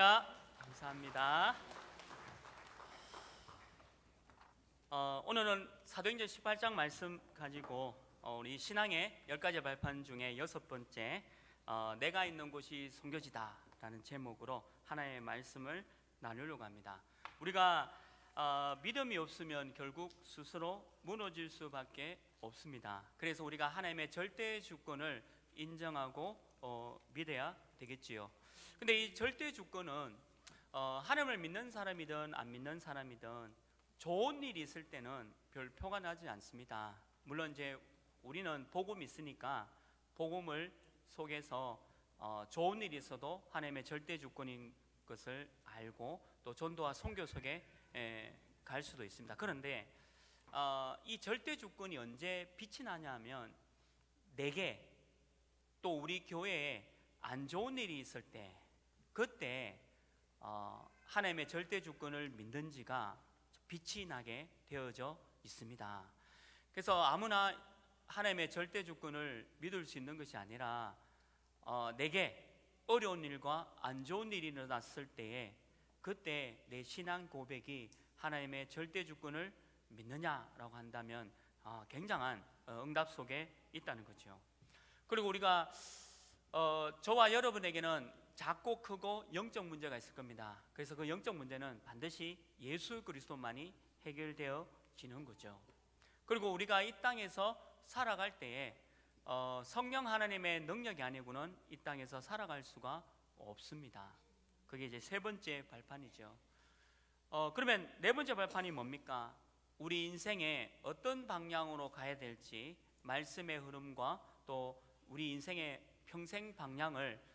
할렐루야. 감사합니다. 오늘은 사도행전 18장 말씀 가지고 우리 신앙의 10가지 발판 중에 6번째 내가 있는 곳이 선교지다 라는 제목으로 하나의 말씀을 나누려고 합니다. 우리가 믿음이 없으면 결국 스스로 무너질 수밖에 없습니다. 그래서 우리가 하나님의 절대 주권을 인정하고 믿어야 되겠지요. 근데 이 절대 주권은 하나님을 믿는 사람이든 안 믿는 사람이든 좋은 일이 있을 때는 별 표가 나지 않습니다. 물론 이제 우리는 복음이 있으니까 복음을 속에서 좋은 일이 있어도 하나님의 절대 주권인 것을 알고 또 전도와 선교 속에 갈 수도 있습니다. 그런데 이 절대 주권이 언제 빛이 나냐 하면 내게 또 우리 교회에 안 좋은 일이 있을 때, 그때 하나님의 절대 주권을 믿는지가 빛이 나게 되어져 있습니다. 그래서 아무나 하나님의 절대 주권을 믿을 수 있는 것이 아니라 내게 어려운 일과 안 좋은 일이 일어났을 때에 그때 내 신앙 고백이 하나님의 절대 주권을 믿느냐라고 한다면 굉장한 응답 속에 있다는 거죠. 그리고 우리가 저와 여러분에게는 작고 크고 영적 문제가 있을 겁니다. 그래서 그 영적 문제는 반드시 예수 그리스도만이 해결되어지는 거죠. 그리고 우리가 이 땅에서 살아갈 때에 성령 하나님의 능력이 아니고는 이 땅에서 살아갈 수가 없습니다. 그게 이제 세 번째 발판이죠. 그러면 네 번째 발판이 뭡니까? 우리 인생에 어떤 방향으로 가야 될지 말씀의 흐름과 또 우리 인생의 평생 방향을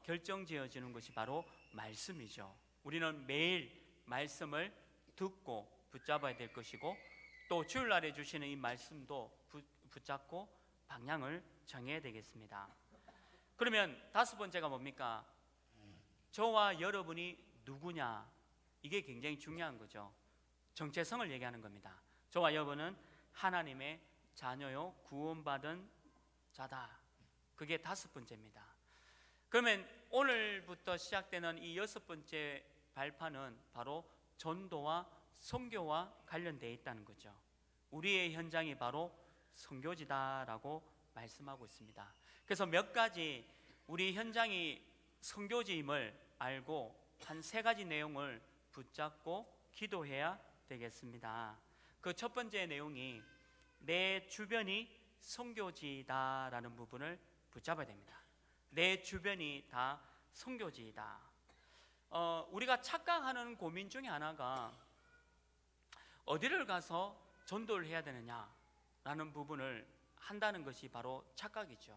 결정지어지는 것이 바로 말씀이죠. 우리는 매일 말씀을 듣고 붙잡아야 될 것이고 또 주일날에 주시는 이 말씀도 붙잡고 방향을 정해야 되겠습니다. 그러면 다섯 번째가 뭡니까? 저와 여러분이 누구냐? 이게 굉장히 중요한 거죠. 정체성을 얘기하는 겁니다. 저와 여러분은 하나님의 자녀요 구원받은 자다. 그게 다섯 번째입니다. 그러면 오늘부터 시작되는 이 여섯 번째 발판은 바로 전도와 선교와 관련되어 있다는 거죠. 우리의 현장이 바로 선교지다라고 말씀하고 있습니다. 그래서 몇 가지 우리 현장이 선교지임을 알고 한 세 가지 내용을 붙잡고 기도해야 되겠습니다. 그 첫 번째 내용이 내 주변이 선교지다라는 부분을 붙잡아야 됩니다. 내 주변이 다 선교지이다. 우리가 착각하는 고민 중에 하나가 어디를 가서 전도를 해야 되느냐라는 부분을 한다는 것이 바로 착각이죠.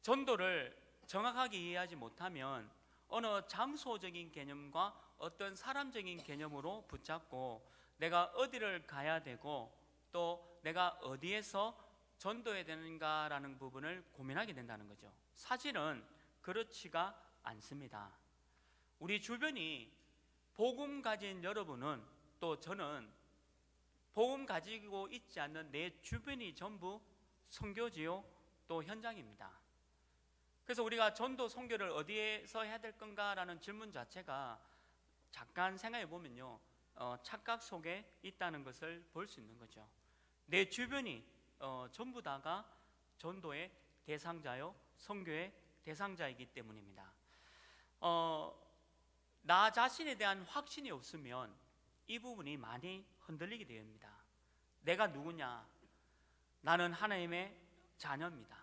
전도를 정확하게 이해하지 못하면 어느 장소적인 개념과 어떤 사람적인 개념으로 붙잡고 내가 어디를 가야 되고 또 내가 어디에서 전도해야 되는가라는 부분을 고민하게 된다는 거죠. 사실은 그렇지가 않습니다. 우리 주변이 복음 가진 여러분은 또 저는 복음 가지고 있지 않는 내 주변이 전부 선교지요 또 현장입니다. 그래서 우리가 전도 선교를 어디에서 해야 될 건가라는 질문 자체가 잠깐 생각해 보면요 착각 속에 있다는 것을 볼 수 있는 거죠. 내 주변이 전부 다가 전도의 대상자요 선교의 대상자이기 때문입니다. 나 자신에 대한 확신이 없으면 이 부분이 많이 흔들리게 됩니다. 내가 누구냐? 나는 하나님의 자녀입니다.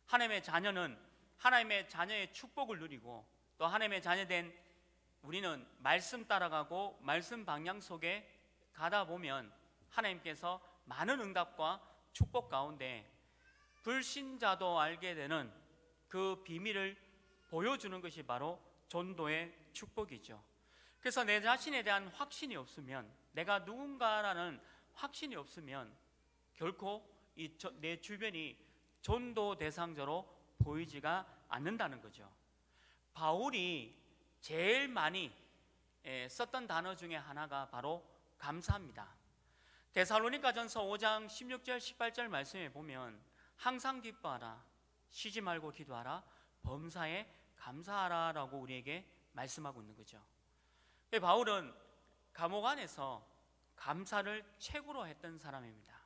하나님의 자녀는 하나님의 자녀의 축복을 누리고 또 하나님의 자녀된 우리는 말씀 따라가고 말씀 방향 속에 가다 보면 하나님께서 많은 응답과 축복 가운데 불신자도 알게 되는 그 비밀을 보여주는 것이 바로 전도의 축복이죠. 그래서 내 자신에 대한 확신이 없으면 내가 누군가라는 확신이 없으면 결코 내 주변이 전도 대상자로 보이지가 않는다는 거죠. 바울이 제일 많이 썼던 단어 중에 하나가 바로 감사합니다. 데살로니가전서 5장 16절 18절 말씀에 보면 항상 기뻐하라, 쉬지 말고 기도하라, 범사에 감사하라 라고 우리에게 말씀하고 있는 거죠. 바울은 감옥 안에서 감사를 최고로 했던 사람입니다.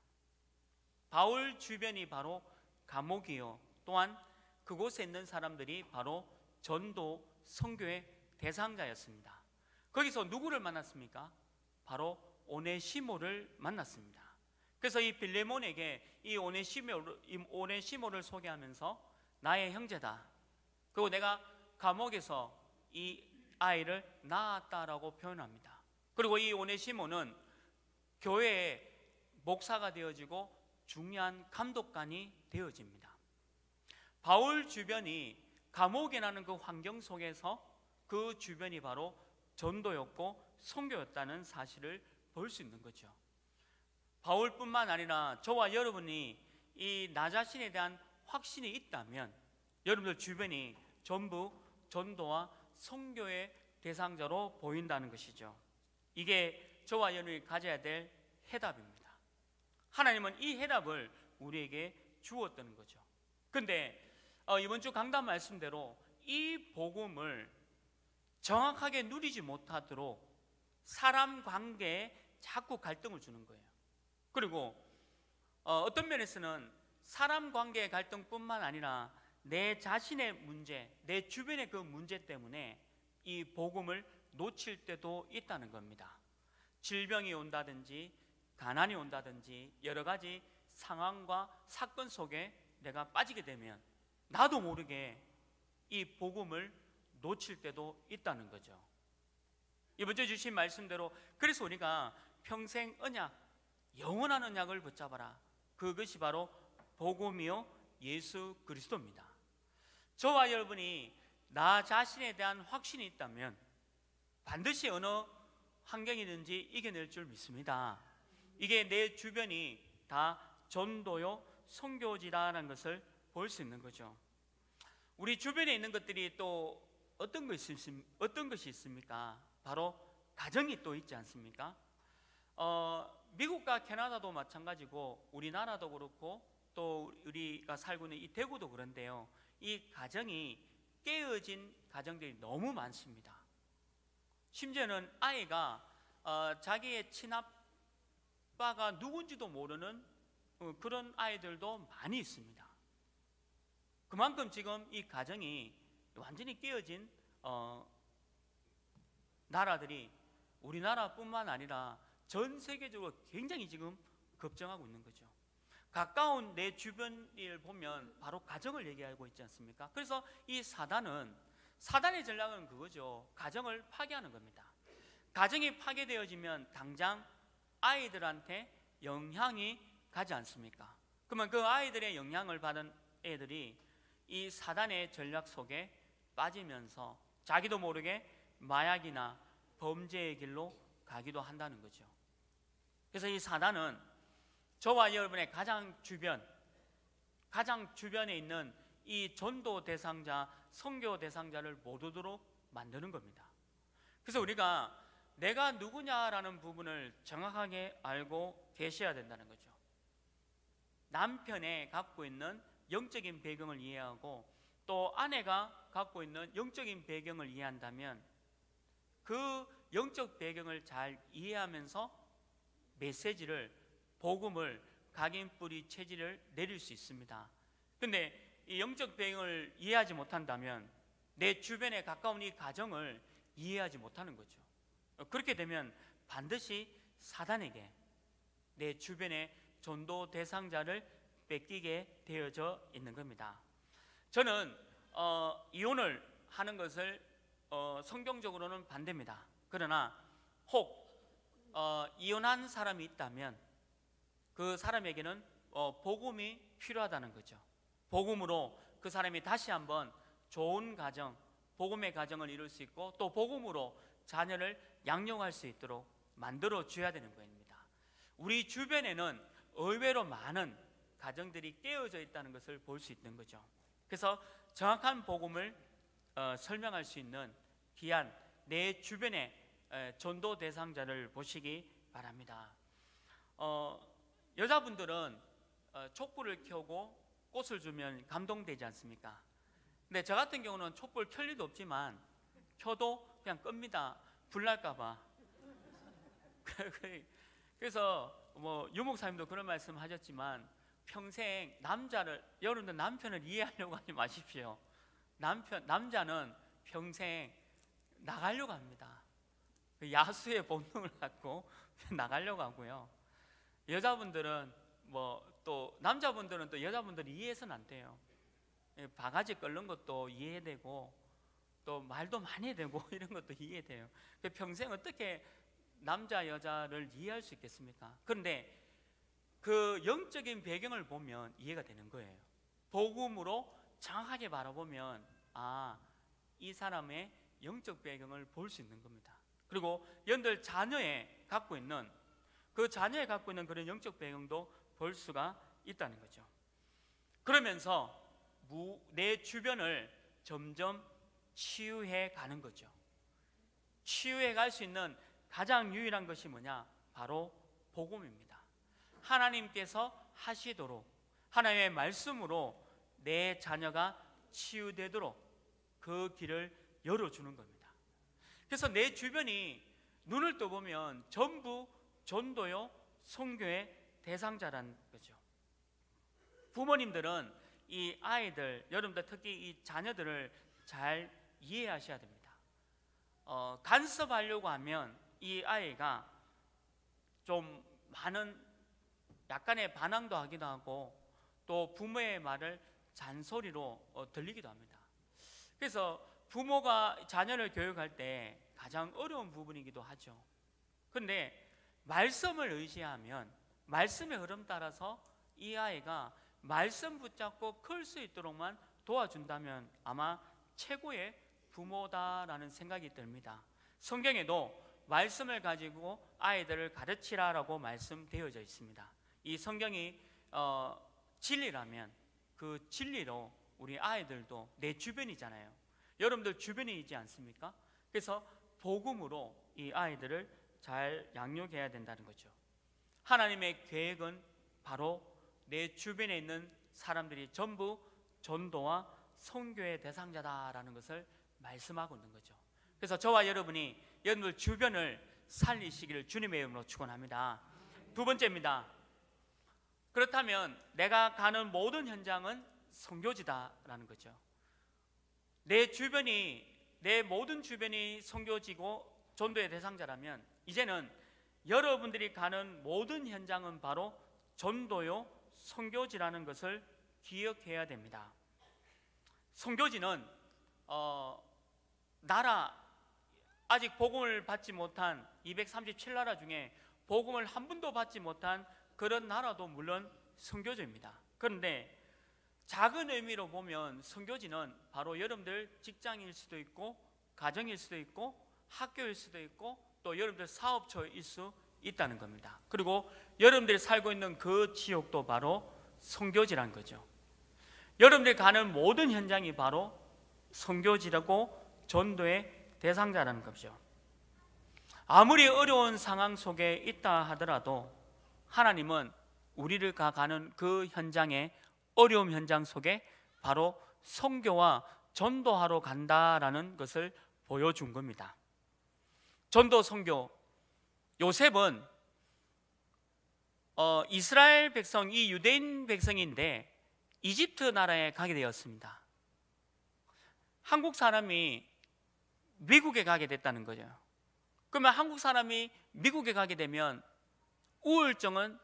바울 주변이 바로 감옥이요, 또한 그곳에 있는 사람들이 바로 전도 선교의 대상자였습니다. 거기서 누구를 만났습니까? 바로 오네시모를 만났습니다. 그래서 이 빌레몬에게 이 오네시모를 소개하면서 나의 형제다, 그리고 내가 감옥에서 이 아이를 낳았다라고 표현합니다. 그리고 이 오네시모는 교회의 목사가 되어지고 중요한 감독관이 되어집니다. 바울 주변이 감옥이라는 그 환경 속에서 그 주변이 바로 전도였고 선교였다는 사실을 볼 수 있는 거죠. 바울뿐만 아니라 저와 여러분이 이 나 자신에 대한 확신이 있다면 여러분들 주변이 전부 전도와 선교의 대상자로 보인다는 것이죠. 이게 저와 여러분이 가져야 될 해답입니다. 하나님은 이 해답을 우리에게 주었다는 거죠. 근데 이번 주 강단 말씀대로 이 복음을 정확하게 누리지 못하도록 사람 관계에 자꾸 갈등을 주는 거예요. 그리고 어떤 면에서는 사람 관계의 갈등뿐만 아니라 내 자신의 문제, 내 주변의 그 문제 때문에 이 복음을 놓칠 때도 있다는 겁니다. 질병이 온다든지 가난이 온다든지 여러 가지 상황과 사건 속에 내가 빠지게 되면 나도 모르게 이 복음을 놓칠 때도 있다는 거죠. 이번 주에 주신 말씀대로 그래서 우리가 평생 언약, 영원한 언약을 붙잡아라, 그것이 바로 복음이요 예수 그리스도입니다. 저와 여러분이 나 자신에 대한 확신이 있다면 반드시 어느 환경이든지 이겨낼 줄 믿습니다. 이게 내 주변이 다 전도요 선교지라는 것을 볼 수 있는 거죠. 우리 주변에 있는 것들이 또 어떤 것이 있습니까? 바로 가정이 또 있지 않습니까? 미국과 캐나다도 마찬가지고 우리나라도 그렇고 또 우리가 살고 있는 이 대구도 그런데요, 이 가정이 깨어진 가정들이 너무 많습니다. 심지어는 아이가 자기의 친아빠가 누군지도 모르는 그런 아이들도 많이 있습니다. 그만큼 지금 이 가정이 완전히 깨어진 나라들이 우리나라뿐만 아니라 전 세계적으로 굉장히 지금 급증하고 있는 거죠. 가까운 내 주변을 보면 바로 가정을 얘기하고 있지 않습니까? 그래서 이 사단의 전략은 그거죠. 가정을 파괴하는 겁니다. 가정이 파괴되어지면 당장 아이들한테 영향이 가지 않습니까? 그러면 그 아이들의 영향을 받은 애들이 이 사단의 전략 속에 빠지면서 자기도 모르게 마약이나 범죄의 길로 가기도 한다는 거죠. 그래서 이 사단은 저와 여러분의 가장 주변에 있는 이 전도 대상자, 선교 대상자를 못 오도록 만드는 겁니다. 그래서 우리가 내가 누구냐라는 부분을 정확하게 알고 계셔야 된다는 거죠. 남편이 갖고 있는 영적인 배경을 이해하고 또 아내가 갖고 있는 영적인 배경을 이해한다면 그 영적 배경을 잘 이해하면서 메시지를, 복음을, 각인 뿌리 체질을 내릴 수 있습니다. 근데 이 영적 배경을 이해하지 못한다면 내 주변에 가까운 이 가정을 이해하지 못하는 거죠. 그렇게 되면 반드시 사단에게 내 주변의 전도 대상자를 뺏기게 되어져 있는 겁니다. 저는 이혼을 하는 것을 성경적으로는 반대입니다. 그러나 혹 이혼한 사람이 있다면 그 사람에게는 복음이 필요하다는 거죠. 복음으로 그 사람이 다시 한번 좋은 가정, 복음의 가정을 이룰 수 있고 또 복음으로 자녀를 양육할 수 있도록 만들어 줘야 되는 겁니다. 우리 주변에는 의외로 많은 가정들이 깨어져 있다는 것을 볼 수 있는 거죠. 그래서 정확한 복음을 설명할 수 있는 귀한 내 주변의 전도 대상자를 보시기 바랍니다. 여자분들은 촛불을 켜고 꽃을 주면 감동되지 않습니까? 근데 저 같은 경우는 촛불 켤 리도 없지만 켜도 그냥 끕니다. 불날까봐. 그래서 뭐 유목사님도 그런 말씀 하셨지만 평생 여러분들 남편을 이해하려고 하지 마십시오. 남자는 평생 나가려고 합니다. 야수의 본능을 갖고 나가려고 하고요. 여자분들은 또 남자분들은 또 여자분들이 이해해서는 안 돼요. 바가지 끓는 것도 이해되고 또 말도 많이 되고 이런 것도 이해돼요. 평생 어떻게 남자 여자를 이해할 수 있겠습니까? 그런데 그 영적인 배경을 보면 이해가 되는 거예요. 복음으로 정확하게 바라보면 이 사람의 영적 배경을 볼 수 있는 겁니다. 그리고 여러분들 자녀에 갖고 있는 그런 영적 배경도 볼 수가 있다는 거죠. 그러면서 내 주변을 점점 치유해 가는 거죠. 치유해 갈 수 있는 가장 유일한 것이 뭐냐? 바로 복음입니다. 하나님께서 하시도록 하나님의 말씀으로 내 자녀가 치유되도록 그 길을 열어주는 겁니다. 그래서 내 주변이 눈을 떠보면 전부 전도요 선교의 대상자라는 거죠. 부모님들은 이 아이들, 여러분들 특히 이 자녀들을 잘 이해하셔야 됩니다. 간섭하려고 하면 이 아이가 좀 약간의 반항도 하기도 하고 또 부모의 말을 잔소리로 들리기도 합니다. 그래서 부모가 자녀를 교육할 때 가장 어려운 부분이기도 하죠. 그런데 말씀을 의지하면 말씀의 흐름 따라서 이 아이가 말씀 붙잡고 클 수 있도록만 도와준다면 아마 최고의 부모다라는 생각이 듭니다. 성경에도 말씀을 가지고 아이들을 가르치라라고 말씀되어져 있습니다. 이 성경이 진리라면 그 진리로 우리 아이들도 내 주변이잖아요. 여러분들 주변이지 않습니까? 그래서 복음으로 이 아이들을 잘 양육해야 된다는 거죠. 하나님의 계획은 바로 내 주변에 있는 사람들이 전부 전도와 선교의 대상자다라는 것을 말씀하고 있는 거죠. 그래서 저와 여러분이 여러분들 주변을 살리시기를 주님의 이름으로 축원합니다. 두 번째입니다. 그렇다면 내가 가는 모든 현장은 선교지다라는 거죠. 내 모든 주변이 선교지고 전도의 대상자라면 이제는 여러분들이 가는 모든 현장은 바로 전도요 선교지라는 것을 기억해야 됩니다. 선교지는 아직 복음을 받지 못한 237나라 중에 복음을 한 번도 받지 못한 그런 나라도 물론 선교지입니다. 그런데 작은 의미로 보면 선교지는 바로 여러분들 직장일 수도 있고 가정일 수도 있고 학교일 수도 있고 또 여러분들 사업처일 수 있다는 겁니다. 그리고 여러분들이 살고 있는 그 지역도 바로 선교지라는 거죠. 여러분들이 가는 모든 현장이 바로 선교지라고 전도의 대상자라는 거죠. 아무리 어려운 상황 속에 있다 하더라도 하나님은 우리를 가는 그 현장에 어려움 현장 속에 바로 선교와 전도하러 간다라는 것을 보여준 겁니다. 전도 선교. 요셉은 이스라엘 백성, 이 유대인 백성인데 이집트 나라에 가게 되었습니다. 한국 사람이 미국에 가게 됐다는 거죠. 그러면 한국 사람이 미국에 가게 되면 우울증은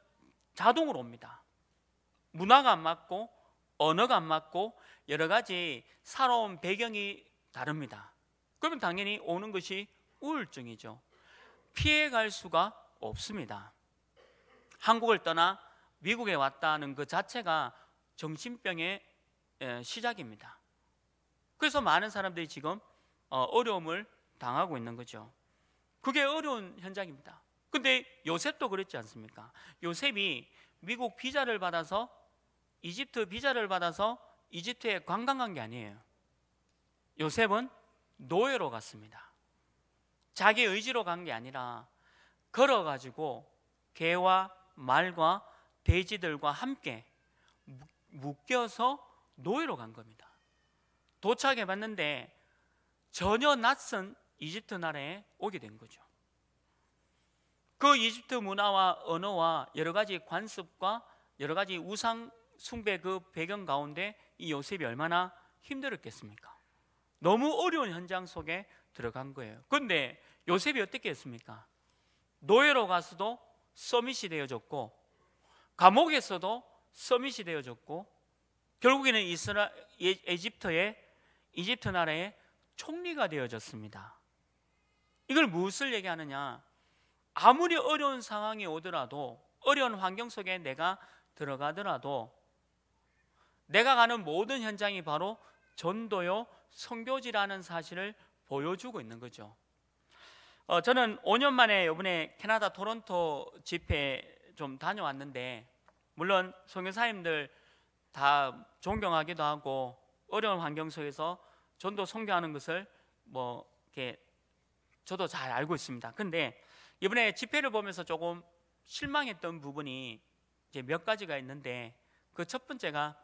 자동으로 옵니다. 문화가 안 맞고 언어가 안 맞고 여러 가지 살아온 배경이 다릅니다. 그러면 당연히 오는 것이 우울증이죠. 피해갈 수가 없습니다. 한국을 떠나 미국에 왔다는 그 자체가 정신병의 시작입니다. 그래서 많은 사람들이 지금 어려움을 당하고 있는 거죠. 그게 어려운 현장입니다. 근데 요셉도 그랬지 않습니까? 요셉이 미국 비자를 받아서 이집트 비자를 받아서 이집트에 관광 간 게 아니에요. 요셉은 노예로 갔습니다. 자기 의지로 간 게 아니라 걸어가지고 개와 말과 돼지들과 함께 묶여서 노예로 간 겁니다. 도착해 봤는데 전혀 낯선 이집트 나라에 오게 된 거죠. 그 이집트 문화와 언어와 여러 가지 관습과 여러 가지 우상 숭배 그 배경 가운데 이 요셉이 얼마나 힘들었겠습니까? 너무 어려운 현장 속에 들어간 거예요. 그런데 요셉이 어떻게 했습니까? 노예로 가서도 서밋이 되어졌고, 감옥에서도 서밋이 되어졌고, 결국에는 이집트 나라의 총리가 되어졌습니다. 이걸 무엇을 얘기하느냐? 아무리 어려운 상황이 오더라도, 어려운 환경 속에 내가 들어가더라도 내가 가는 모든 현장이 바로 전도요 선교지라는 사실을 보여주고 있는 거죠. 저는 5년 만에 이번에 캐나다 토론토 집회 좀 다녀왔는데, 물론 선교사님들 다 존경하기도 하고 어려운 환경 속에서 전도 선교하는 것을 이렇게 저도 잘 알고 있습니다. 근데 이번에 집회를 보면서 조금 실망했던 부분이 이제 몇 가지가 있는데, 그 첫 번째가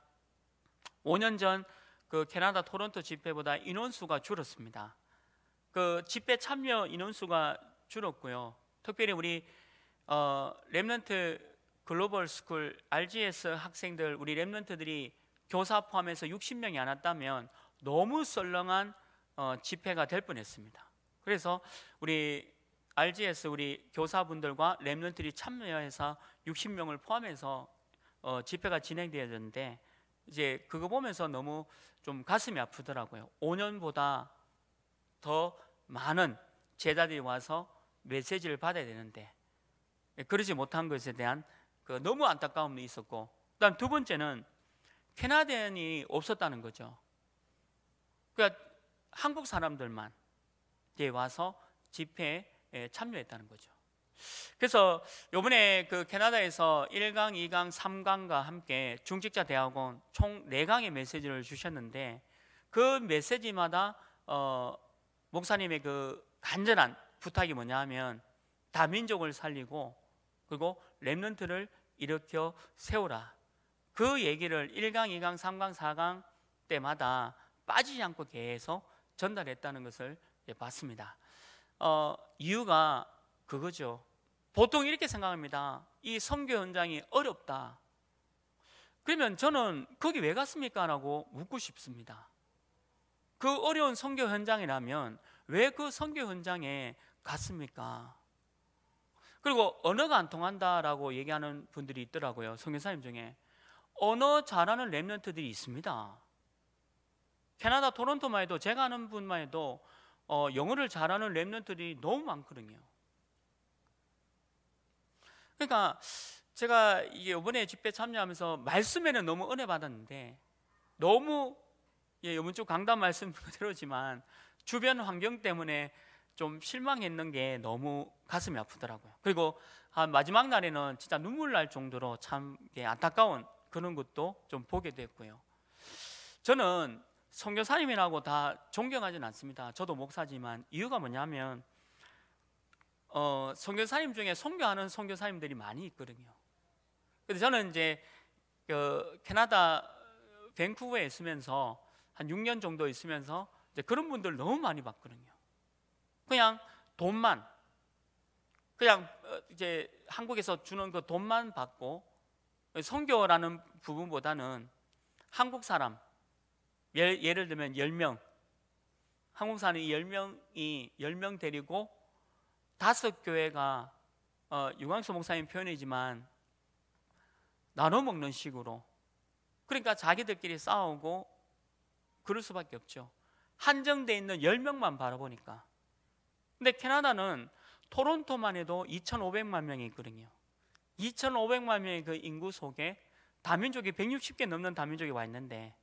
5년 전 그 캐나다 토론토 집회보다 인원수가 줄었습니다. 그 집회 참여 인원수가 줄었고요. 특별히 우리 렘넌트 글로벌 스쿨 RGS 학생들, 우리 렘넌트들이 교사 포함해서 60명이 안 왔다면 너무 썰렁한 집회가 될 뻔했습니다. 그래서 우리 RGS 우리 교사분들과 렘넌트들이 참여해서 60명을 포함해서 집회가 진행되었는데, 이제 그거 보면서 너무 좀 가슴이 아프더라고요. 5년보다 더 많은 제자들이 와서 메시지를 받아야 되는데 그러지 못한 것에 대한 그 너무 안타까움이 있었고, 그다음 두 번째는 캐나디언이 없었다는 거죠. 그러니까 한국 사람들만 와서 집회에 참여했다는 거죠. 그래서 이번에 그 캐나다에서 1강, 2강, 3강과 함께 중직자 대학원 총 4강의 메시지를 주셨는데, 그 메시지마다 목사님의 그 간절한 부탁이 뭐냐 하면 다민족을 살리고 그리고 렘넌트를 일으켜 세우라. 그 얘기를 1강, 2강, 3강, 4강 때마다 빠지지 않고 계속 전달했다는 것을 봤습니다. 이유가 그거죠. 보통 이렇게 생각합니다. 이 선교 현장이 어렵다. 그러면 저는 거기 왜 갔습니까? 라고 묻고 싶습니다. 그 어려운 선교 현장이라면 왜 그 선교 현장에 갔습니까? 그리고 언어가 안 통한다라고 얘기하는 분들이 있더라고요. 선교사님 중에 언어 잘하는 렘넌트들이 있습니다. 캐나다 토론토만 해도 제가 아는 분만 해도 영어를 잘하는 렘넌트들이 너무 많거든요. 그러니까 제가 이게 이번에 집회 참여하면서 말씀에는 너무 은혜 받았는데, 너무 이번 주 강단 말씀 그대로지만 주변 환경 때문에 좀 실망했는 게 너무 가슴이 아프더라고요. 그리고 마지막 날에는 진짜 눈물 날 정도로 참 안타까운 그런 것도 좀 보게 됐고요. 저는 선교사님이라고 다 존경하지는 않습니다. 저도 목사지만 이유가 뭐냐면 선교사님 중에 선교하는 선교사님들이 많이 있거든요. 그래서 저는 이제 캐나다 밴쿠버에 있으면서 한 6년 정도 있으면서 이제 그런 분들 너무 많이 봤거든요. 그냥 돈만, 그냥 이제 한국에서 주는 그 돈만 받고 선교라는 부분보다는 한국 사람, 예를 들면 10명, 한국 사람이 10명 데리고 5교회가 유광수 목사님 표현이지만 나눠 먹는 식으로, 그러니까 자기들끼리 싸우고 그럴 수밖에 없죠. 한정돼 있는 10명만 바라보니까. 근데 캐나다는 토론토만 해도 2,500만 명이 있거든요. 2,500만 명의 그 인구 속에 다민족이 160개 넘는 다민족이 와 있는데,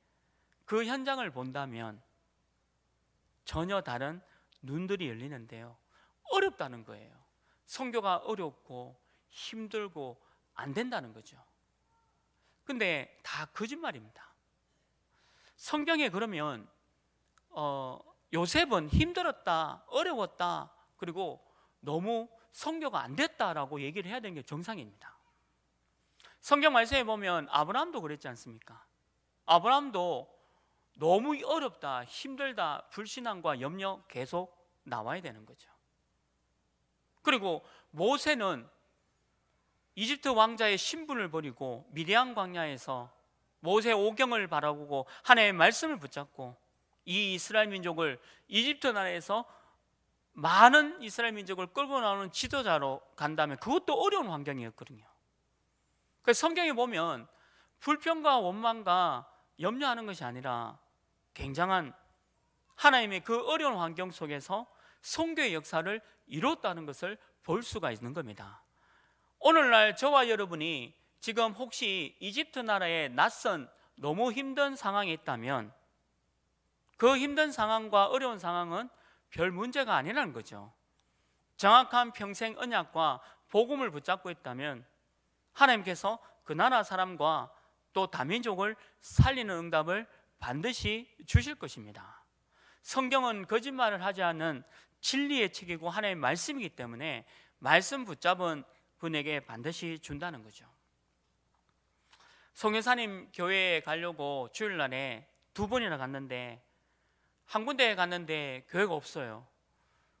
그 현장을 본다면 전혀 다른 눈들이 열리는데요, 어렵다는 거예요. 선교가 어렵고 힘들고 안 된다는 거죠. 근데 다 거짓말입니다. 성경에 그러면 요셉은 힘들었다, 어려웠다, 그리고 너무 선교가 안 됐다라고 얘기를 해야 되는 게 정상입니다. 성경 말씀에 보면 아브라함도 그랬지 않습니까? 아브라함도 너무 어렵다, 힘들다, 불신앙과 염려 계속 나와야 되는 거죠. 그리고 모세는 이집트 왕자의 신분을 버리고 미디안 광야에서 모세 오경을 바라보고 하나님의 말씀을 붙잡고 이 이스라엘 민족을 이집트 나라에서 많은 이스라엘 민족을 끌고 나오는 지도자로 간다면 그것도 어려운 환경이었거든요. 그래서 성경에 보면 불평과 원망과 염려하는 것이 아니라 굉장한 하나님의 그 어려운 환경 속에서 선교의 역사를 이뤘다는 것을 볼 수가 있는 겁니다. 오늘날 저와 여러분이 지금 혹시 이집트 나라의 낯선 너무 힘든 상황에 있다면 그 힘든 상황과 어려운 상황은 별 문제가 아니라는 거죠. 정확한 평생 언약과 복음을 붙잡고 있다면 하나님께서 그 나라 사람과 또 다민족을 살리는 응답을 반드시 주실 것입니다. 성경은 거짓말을 하지 않는 진리의 책이고 하나님의 말씀이기 때문에 말씀 붙잡은 분에게 반드시 준다는 거죠. 송여사님 교회에 가려고 주일날에 2번이나 갔는데 한 군데에 갔는데 교회가 없어요.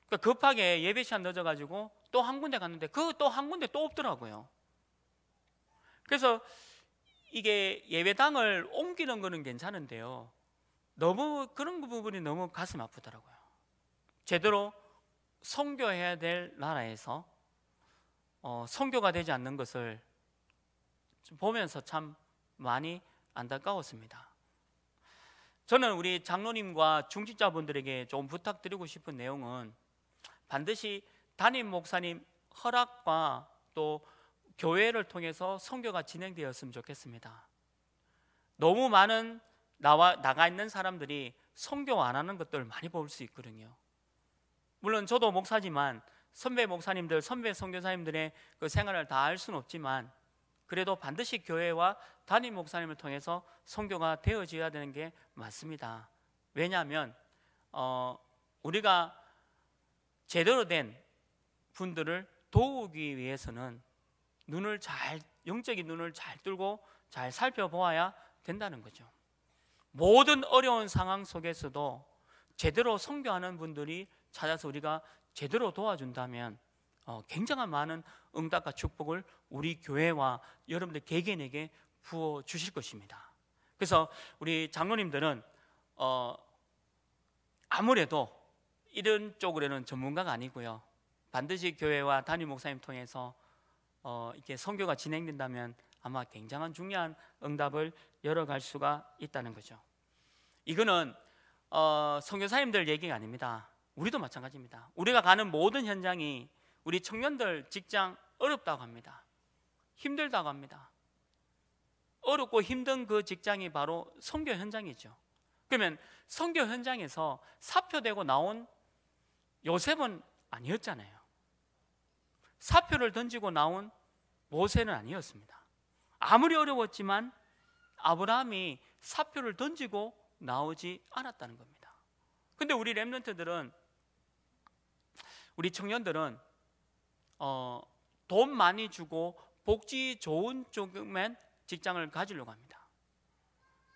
그러니까 급하게 예배 시간 늦어가지고 또 한 군데 갔는데 그 또 한 군데 또 없더라고요. 그래서 이게 예배당을 옮기는 거는 괜찮은데요, 너무 그런 부분이 너무 가슴 아프더라고요. 제대로 선교해야 될 나라에서 선교가 되지 않는 것을 보면서 참 많이 안타까웠습니다. 저는 우리 장로님과 중직자분들에게 좀 부탁드리고 싶은 내용은 반드시 담임 목사님 허락과 또 교회를 통해서 선교가 진행되었으면 좋겠습니다. 너무 많은 나가 있는 사람들이 선교 안 하는 것들을 많이 볼 수 있거든요. 물론 저도 목사지만 선배 목사님들, 선배 선교사님들의 그 생활을 다 알 수는 없지만 그래도 반드시 교회와 담임 목사님을 통해서 선교가 되어져야 되는 게 맞습니다. 왜냐하면 우리가 제대로 된 분들을 도우기 위해서는 영적인 눈을 잘 뜨고 잘 살펴보아야 된다는 거죠. 모든 어려운 상황 속에서도 제대로 선교하는 분들이 찾아서 우리가 제대로 도와준다면 굉장한 많은 응답과 축복을 우리 교회와 여러분들 개개인에게 부어 주실 것입니다. 그래서 우리 장로님들은 아무래도 이런 쪽으로는 전문가가 아니고요, 반드시 교회와 담임 목사님 통해서 이렇게 선교가 진행된다면 아마 굉장한 중요한 응답을 열어갈 수가 있다는 거죠. 이거는 선교사님들 얘기가 아닙니다. 우리도 마찬가지입니다. 우리가 가는 모든 현장이 우리 청년들 직장 어렵다고 합니다. 힘들다고 합니다. 어렵고 힘든 그 직장이 바로 선교 현장이죠. 그러면 선교 현장에서 사표되고 나온 요셉은 아니었잖아요. 사표를 던지고 나온 모세는 아니었습니다. 아무리 어려웠지만 아브라함이 사표를 던지고 나오지 않았다는 겁니다. 근데 우리 렘넌트들은, 우리 청년들은 돈 많이 주고 복지 좋은 쪽만 직장을 가지려고 합니다.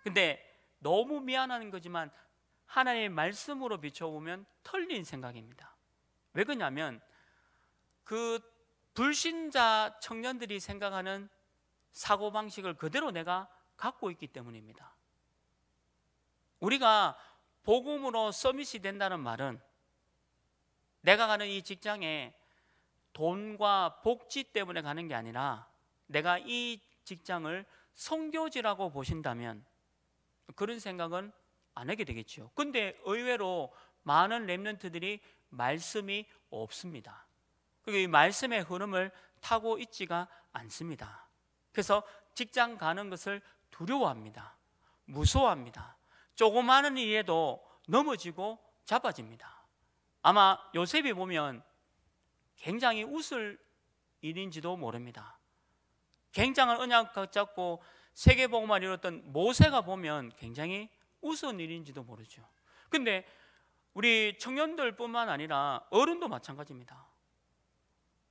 근데 너무 미안한 거지만 하나님의 말씀으로 비춰보면 틀린 생각입니다. 왜 그러냐면 그 불신자 청년들이 생각하는 사고방식을 그대로 내가 갖고 있기 때문입니다. 우리가 복음으로 서밋이 된다는 말은 내가 가는 이 직장에 돈과 복지 때문에 가는 게 아니라 내가 이 직장을 선교지라고 보신다면 그런 생각은 안 하게 되겠죠. 근데 의외로 많은 렘넌트들이 말씀이 없습니다. 그리고 이 말씀의 흐름을 타고 있지가 않습니다. 그래서 직장 가는 것을 두려워합니다. 무서워합니다. 조그마한 일에도 넘어지고 자빠집니다. 아마 요셉이 보면 굉장히 웃을 일인지도 모릅니다. 굉장한 언약 잡고 세계복음을 이뤘던 모세가 보면 굉장히 우스운 일인지도 모르죠. 근데 우리 청년들뿐만 아니라 어른도 마찬가지입니다.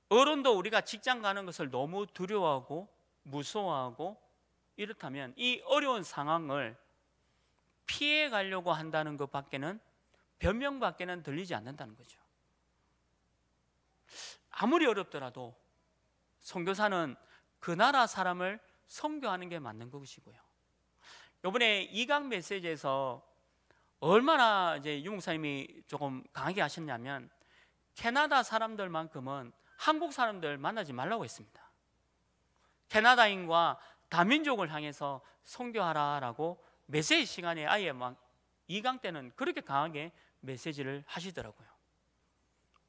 어른도 우리가 직장 가는 것을 너무 두려워하고 무서워하고 이렇다면 이 어려운 상황을 피해 가려고 한다는 것밖에는, 변명밖에는 들리지 않는다는 거죠. 아무리 어렵더라도 선교사는 그 나라 사람을 선교하는 게 맞는 것이고요. 이번에 이강 메시지에서 얼마나 이제 유 목사님이 조금 강하게 하셨냐면, 캐나다 사람들만큼은 한국 사람들 만나지 말라고 했습니다. 캐나다인과 다민족을 향해서 선교하라라고 메시지 시간에 아예 막 2강 때는 그렇게 강하게 메시지를 하시더라고요.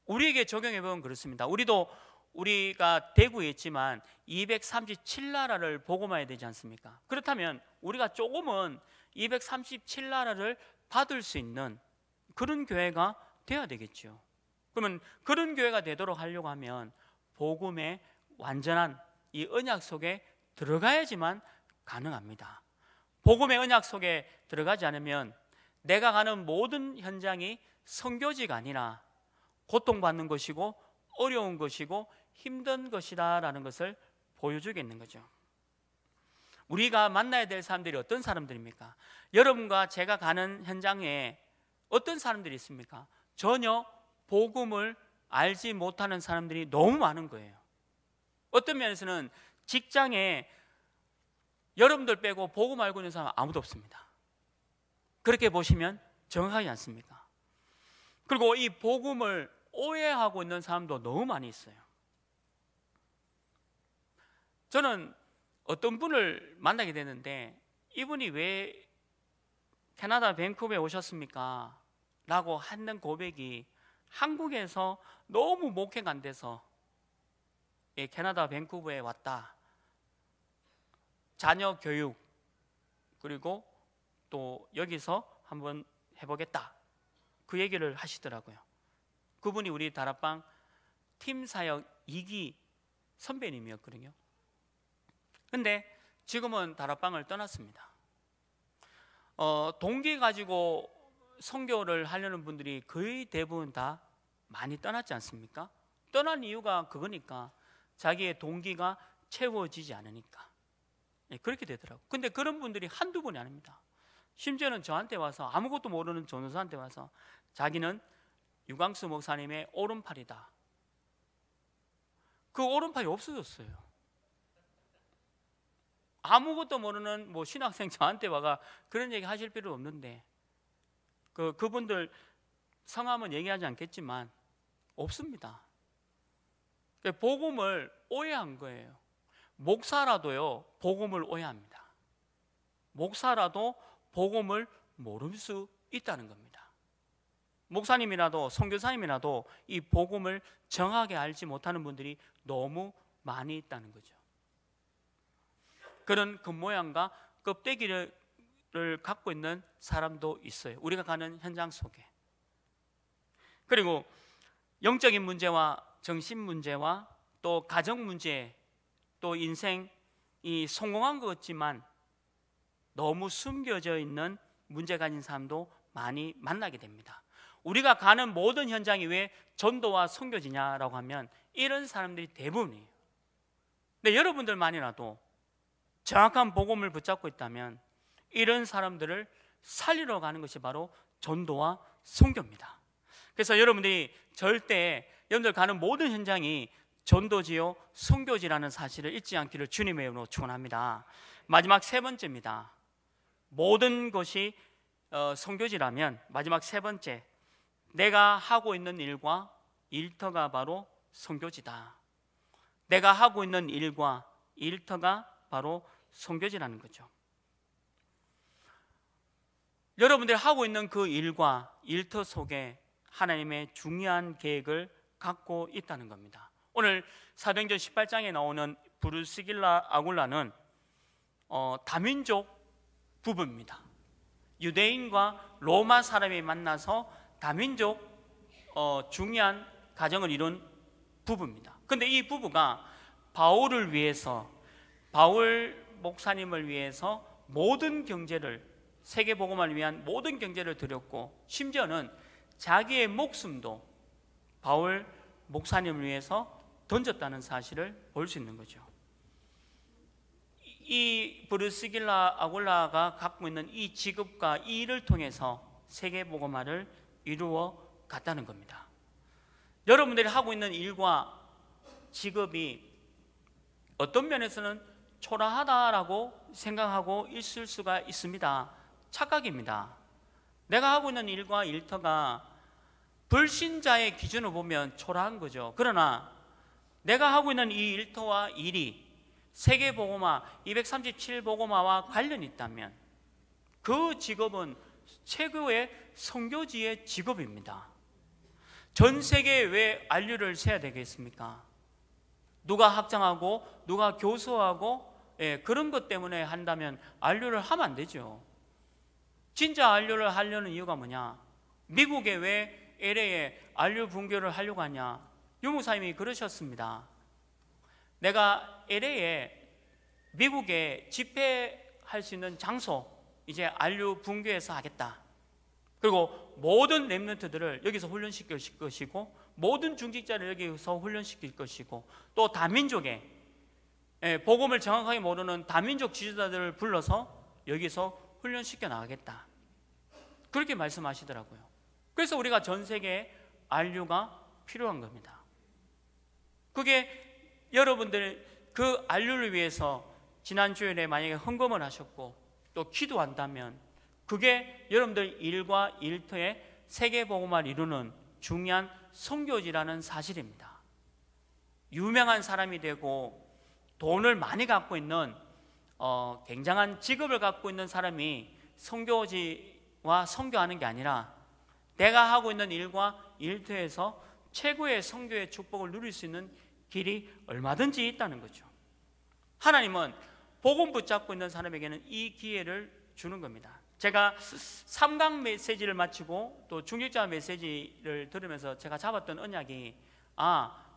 우리에게 적용해 보면 그렇습니다. 우리가 대구에 있지만 237나라를 복음화해야 되지 않습니까? 그렇다면 우리가 조금은 237나라를 받을 수 있는 그런 교회가 되어야 되겠죠. 그러면 그런 교회가 되도록 하려고 하면 복음의 완전한 이 언약 속에 들어가야지만 가능합니다. 복음의 언약 속에 들어가지 않으면 내가 가는 모든 현장이 선교지가 아니라 고통받는 것이고 어려운 것이고 힘든 것이다라는 것을 보여주겠는 거죠. 우리가 만나야 될 사람들이 어떤 사람들입니까? 여러분과 제가 가는 현장에 어떤 사람들이 있습니까? 전혀 복음을 알지 못하는 사람들이 너무 많은 거예요. 어떤 면에서는 직장에 여러분들 빼고 복음 알고 있는 사람은 아무도 없습니다. 그렇게 보시면 정확하지 않습니까? 그리고 이 복음을 오해하고 있는 사람도 너무 많이 있어요. 저는 어떤 분을 만나게 되는데, 이분이 왜 캐나다 밴쿠버에 오셨습니까? 라고 하는 고백이, 한국에서 너무 목회가 안 돼서 캐나다 밴쿠버에 왔다, 자녀 교육, 그리고 또 여기서 한번 해보겠다, 그 얘기를 하시더라고요. 그분이 우리 다락방 팀사역 2기 선배님이었거든요. 근데 지금은 다락방을 떠났습니다. 동기 가지고 선교를 하려는 분들이 거의 대부분 다 많이 떠났지 않습니까? 떠난 이유가 그거니까, 자기의 동기가 채워지지 않으니까. 그렇게 되더라고요. 근데 그런 분들이 한두 분이 아닙니다. 심지어는 저한테 와서, 아무것도 모르는 전도사한테 와서 자기는 유광수 목사님의 오른팔이다. 그 오른팔이 없어졌어요. 아무것도 모르는 신학생 저한테 와가 그런 얘기 하실 필요 없는데, 그분들 성함은 얘기하지 않겠지만 없습니다. 복음을 오해한 거예요. 목사라도요, 복음을 오해합니다. 목사라도 복음을 모를 수 있다는 겁니다. 목사님이라도 선교사님이라도 이 복음을 정확하게 알지 못하는 분들이 너무 많이 있다는 거죠. 그런 겉모양과 껍데기를 갖고 있는 사람도 있어요, 우리가 가는 현장 속에. 그리고 영적인 문제와 정신 문제와 또 가정 문제, 또 인생이 성공한 것 같지만 너무 숨겨져 있는 문제 가진 사람도 많이 만나게 됩니다. 우리가 가는 모든 현장이 왜 전도와 선교지냐라고 하면 이런 사람들이 대부분이에요. 근데 여러분들만이라도 정확한 복음을 붙잡고 있다면 이런 사람들을 살리러 가는 것이 바로 전도와 선교입니다. 그래서 여러분들이 절대 여러분들 가는 모든 현장이 전도지요 선교지라는 사실을 잊지 않기를 주님의 이름으로 축원합니다. 마지막 세 번째입니다. 모든 것이 선교지라면 마지막 세 번째, 내가 하고 있는 일과 일터가 바로 선교지다. 내가 하고 있는 일과 일터가 바로 선교지라는 거죠. 여러분들이 하고 있는 그 일과 일터 속에 하나님의 중요한 계획을 갖고 있다는 겁니다. 오늘 사도행전 18장에 나오는 브루스길라 아굴라는 다민족 부부입니다. 유대인과 로마 사람이 만나서 다민족 중요한 가정을 이룬 부부입니다. 근데 이 부부가 바울을 위해서, 바울 목사님을 위해서 모든 경제를, 세계복음을 위한 모든 경제를 드렸고, 심지어는 자기의 목숨도 바울 목사님을 위해서 던졌다는 사실을 볼 수 있는 거죠. 이 브루스길라 아굴라가 갖고 있는 이 직업과 이 일을 통해서 세계복음화를 이루어 갔다는 겁니다. 여러분들이 하고 있는 일과 직업이 어떤 면에서는 초라하다라고 생각하고 있을 수가 있습니다. 착각입니다. 내가 하고 있는 일과 일터가 불신자의 기준으로 보면 초라한 거죠. 그러나 내가 하고 있는 이 일터와 일이 세계복음화 237복음화와 관련이 있다면 그 직업은 최고의 선교지의 직업입니다. 전 세계에 왜 안류를 세야 되겠습니까? 누가 확장하고 누가 교수하고 그런 것 때문에 한다면 안류를 하면 안 되죠. 진짜 안류를 하려는 이유가 뭐냐? 미국에 왜 LA에 안류 분교를 하려고 하냐? 유목사님이 그러셨습니다. 내가 LA에 미국에 집회할 수 있는 장소 이제 안류 분교에서 하겠다. 그리고 모든 렘넌트들을 여기서 훈련시킬 것이고 모든 중직자를 여기서 훈련시킬 것이고 또 다민족의 복음을 정확하게 모르는 다민족 지도자들을 불러서 여기서 훈련시켜 나가겠다. 그렇게 말씀하시더라고요. 그래서 우리가 전 세계에 안류가 필요한 겁니다. 그게 여러분들 그 안류를 위해서 지난 주일에 만약에 헌금을 하셨고 또 기도한다면 그게 여러분들 일과 일터의 세계복음화를 이루는 중요한 선교지라는 사실입니다. 유명한 사람이 되고 돈을 많이 갖고 있는 굉장한 직업을 갖고 있는 사람이 선교지와 선교하는 게 아니라 내가 하고 있는 일과 일터에서 최고의 선교의 축복을 누릴 수 있는 길이 얼마든지 있다는 거죠. 하나님은 복음 붙잡고 있는 사람에게는 이 기회를 주는 겁니다. 제가 3강 메시지를 마치고 또 중직자 메시지를 들으면서 제가 잡았던 언약이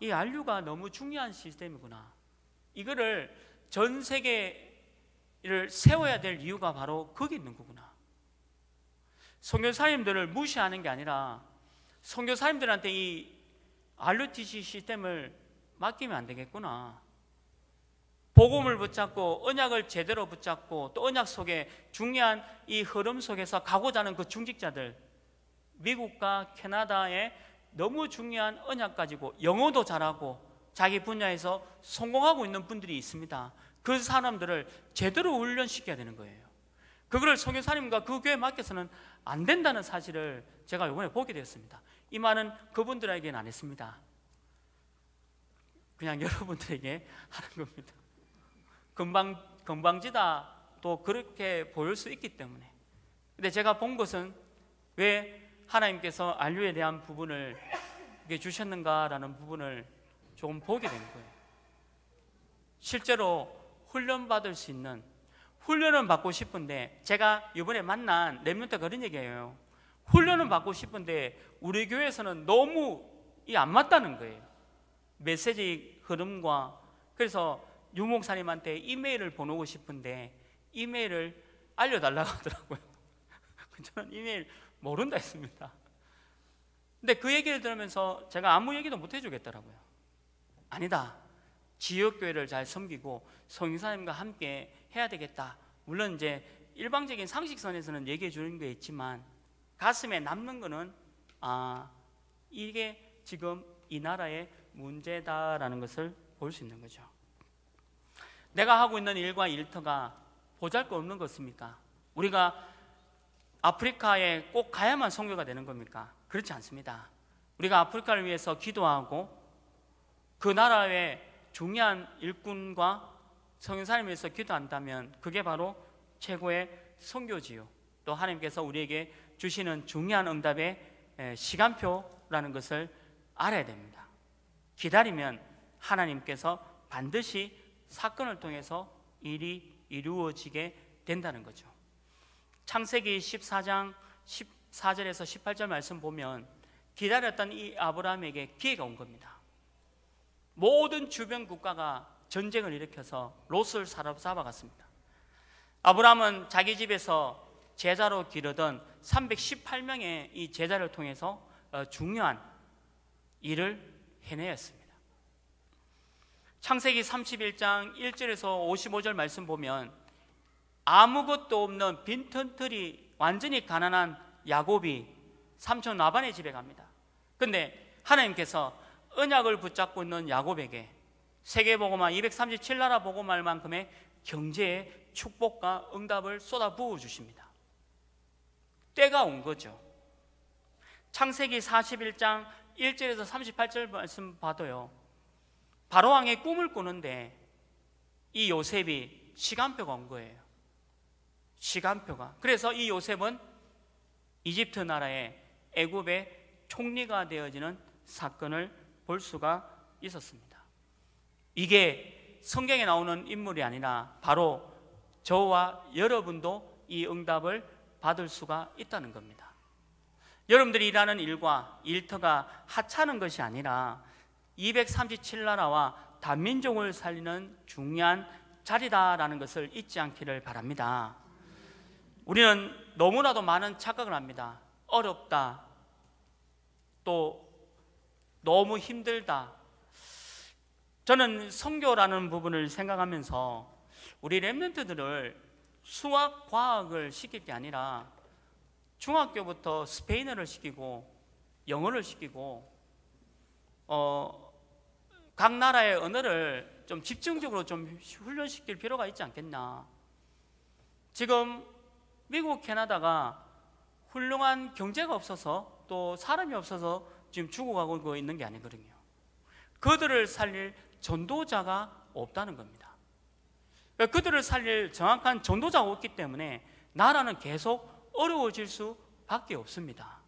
이 안류가 너무 중요한 시스템이구나. 이거를 전 세계를 세워야 될 이유가 바로 거기 있는 거구나. 선교사님들을 무시하는 게 아니라 선교사님들한테 이 RUTC 시스템을 맡기면 안 되겠구나. 복음을 붙잡고 언약을 제대로 붙잡고 또 언약 속에 중요한 이 흐름 속에서 가고자 하는 그 중직자들, 미국과 캐나다에 너무 중요한 언약 가지고 영어도 잘하고 자기 분야에서 성공하고 있는 분들이 있습니다. 그 사람들을 제대로 훈련시켜야 되는 거예요. 그거를 선교사님과 그 교회에 맡겨서는 안 된다는 사실을 제가 이번에 보게 되었습니다. 이 말은 그분들에게는 안 했습니다. 그냥 여러분들에게 하는 겁니다. 건방지다 또 그렇게 보일 수 있기 때문에. 근데 제가 본 것은 왜 하나님께서 안류에 대한 부분을 주셨는가라는 부분을 조금 보게 된 거예요. 실제로 훈련받을 수 있는, 훈련은 받고 싶은데, 제가 이번에 만난 렘넌트가 그런 얘기예요. 훈련은 받고 싶은데 우리 교회에서는 너무 안 맞다는 거예요. 메시지 흐름과. 그래서 유 목사님한테 이메일을 보내고 싶은데 이메일을 알려달라고 하더라고요. 저는 이메일 모른다 했습니다. 근데 그 얘기를 들으면서 제가 아무 얘기도 못 해주겠더라고요. 아니다, 지역교회를 잘 섬기고 성인사님과 함께 해야 되겠다. 물론 이제 일방적인 상식선에서는 얘기해 주는 게 있지만 가슴에 남는 거는 이게 지금 이 나라의 문제다라는 것을 볼 수 있는 거죠. 내가 하고 있는 일과 일터가 보잘것없는 것입니까? 우리가 아프리카에 꼭 가야만 선교가 되는 겁니까? 그렇지 않습니다. 우리가 아프리카를 위해서 기도하고 그 나라의 중요한 일꾼과 성인사님을 위해서 기도한다면 그게 바로 최고의 선교지요. 또 하나님께서 우리에게 주시는 중요한 응답의 시간표라는 것을 알아야 됩니다. 기다리면 하나님께서 반드시 사건을 통해서 일이 이루어지게 된다는 거죠. 창세기 14장 14절에서 18절 말씀 보면 기다렸던 이 아브라함에게 기회가 온 겁니다. 모든 주변 국가가 전쟁을 일으켜서 롯을 사로잡아갔습니다. 아브라함은 자기 집에서 제자로 기르던 318명의 이 제자를 통해서 중요한 일을 해내었습니다. 창세기 31장 1절에서 55절 말씀 보면 아무것도 없는 빈털터리 완전히 가난한 야곱이 삼촌 라반의 집에 갑니다. 근데 하나님께서 언약을 붙잡고 있는 야곱에게 세계복음화 237나라 복음할 만큼의 경제의 축복과 응답을 쏟아 부어 주십니다. 때가 온 거죠. 창세기 41장 1절에서 38절 말씀 봐도요, 바로왕의 꿈을 꾸는데 이 요셉이 시간표가 온 거예요. 시간표가. 그래서 이 요셉은 이집트 나라의 애굽의 총리가 되어지는 사건을 볼 수가 있었습니다. 이게 성경에 나오는 인물이 아니라 바로 저와 여러분도 이 응답을 받을 수가 있다는 겁니다. 여러분들이 일하는 일과 일터가 하찮은 것이 아니라 237나라와 단민족을 살리는 중요한 자리다라는 것을 잊지 않기를 바랍니다. 우리는 너무나도 많은 착각을 합니다. 어렵다, 또 너무 힘들다. 저는 선교라는 부분을 생각하면서 우리 렘넌트들을 수학, 과학을 시킬 게 아니라 중학교부터 스페인어를 시키고 영어를 시키고 각 나라의 언어를 좀 집중적으로 좀 훈련시킬 필요가 있지 않겠나. 지금 미국, 캐나다가 훌륭한 경제가 없어서 또 사람이 없어서 지금 죽어가고 있는 게 아니거든요. 그들을 살릴 전도자가 없다는 겁니다. 그러니까 그들을 살릴 정확한 전도자가 없기 때문에 나라는 계속 어려워질 수밖에 없습니다.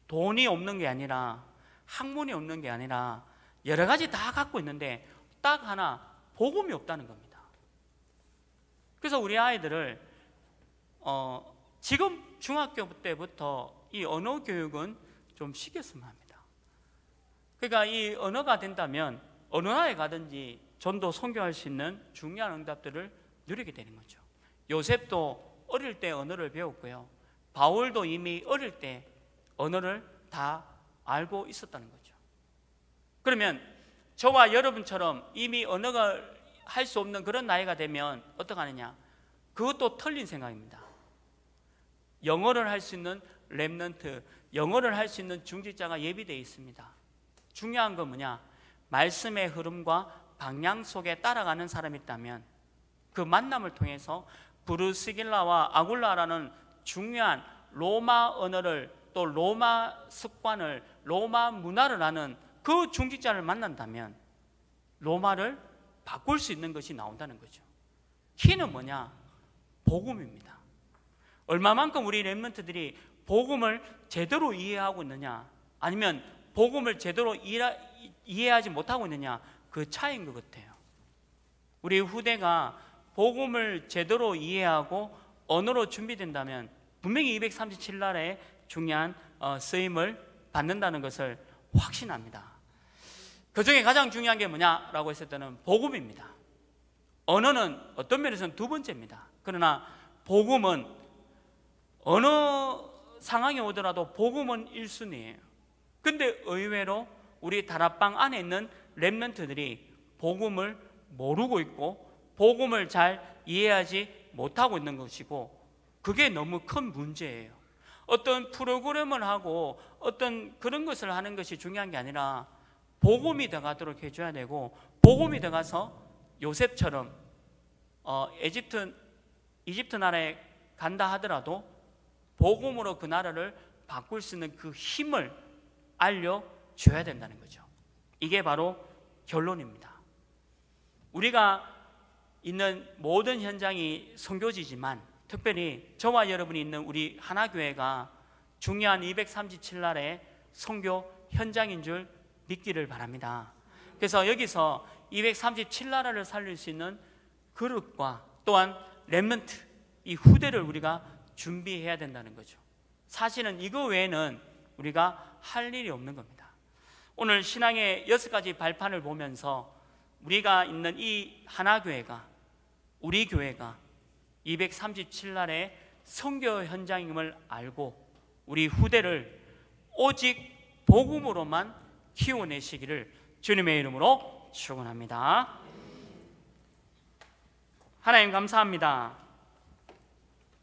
돈이 없는 게 아니라, 학문이 없는 게 아니라 여러 가지 다 갖고 있는데 딱 하나 복음이 없다는 겁니다. 그래서 우리 아이들을 지금 중학교 때부터 이 언어 교육은 좀 시켰으면 합니다. 그러니까 이 언어가 된다면 어느 나라에 가든지 전도 선교할 수 있는 중요한 응답들을 누리게 되는 거죠. 요셉도 어릴 때 언어를 배웠고요, 바울도 이미 어릴 때 언어를 다 알고 있었다는 거죠. 그러면 저와 여러분처럼 이미 언어가 할 수 없는 그런 나이가 되면 어떻게 하느냐? 그것도 틀린 생각입니다. 영어를 할 수 있는 렘넌트, 영어를 할 수 있는 중직자가 예비되어 있습니다. 중요한 건 뭐냐? 말씀의 흐름과 방향 속에 따라가는 사람이 있다면 그 만남을 통해서 브루스길라와 아굴라라는 중요한 로마 언어를, 또 로마 습관을, 로마 문화를 아는 그 중직자를 만난다면 로마를 바꿀 수 있는 것이 나온다는 거죠. 키는 뭐냐? 복음입니다. 얼마만큼 우리 렘넌트들이 복음을 제대로 이해하고 있느냐, 아니면 복음을 제대로 이해하지 못하고 있느냐, 그 차이인 것 같아요. 우리 후대가 복음을 제대로 이해하고 언어로 준비된다면 분명히 237나라의 중요한 쓰임을 받는다는 것을 확신합니다. 그 중에 가장 중요한 게 뭐냐라고 했을 때는 복음입니다. 언어는 어떤 면에서는 두 번째입니다. 그러나 복음은 어느 상황이 오더라도 복음은 1순위예요. 근데 의외로 우리 다락방 안에 있는 렘넌트들이 복음을 모르고 있고 복음을 잘 이해하지 못하고 있는 것이고, 그게 너무 큰 문제예요. 어떤 프로그램을 하고 어떤 그런 것을 하는 것이 중요한 게 아니라 복음이 들어가도록 해줘야 되고, 복음이 들어가서 요셉처럼 이집트 나라에 간다 하더라도 복음으로 그 나라를 바꿀 수 있는 그 힘을 알려줘야 된다는 거죠. 이게 바로 결론입니다. 우리가 있는 모든 현장이 선교지지만 특별히 저와 여러분이 있는 우리 하나교회가 중요한 237나라의 선교 현장인 줄 믿기를 바랍니다. 그래서 여기서 237나라를 살릴 수 있는 그릇과 또한 렘넌트, 이 후대를 우리가 준비해야 된다는 거죠. 사실은 이거 외에는 우리가 할 일이 없는 겁니다. 오늘 신앙의 6가지 발판을 보면서 우리가 있는 이 하나교회가, 우리 교회가 237날의 선교 현장임을 알고 우리 후대를 오직 복음으로만 키워내시기를 주님의 이름으로 축원합니다. 하나님 감사합니다.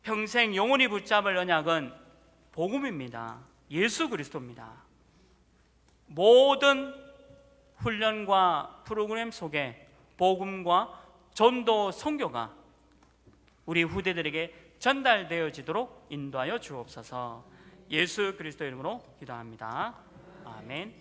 평생 영원히 붙잡을 언약은 복음입니다. 예수 그리스도입니다. 모든 훈련과 프로그램 속에 복음과 전도 선교가 우리 후대들에게 전달되어지도록 인도하여 주옵소서. 예수 그리스도 이름으로 기도합니다. 아멘.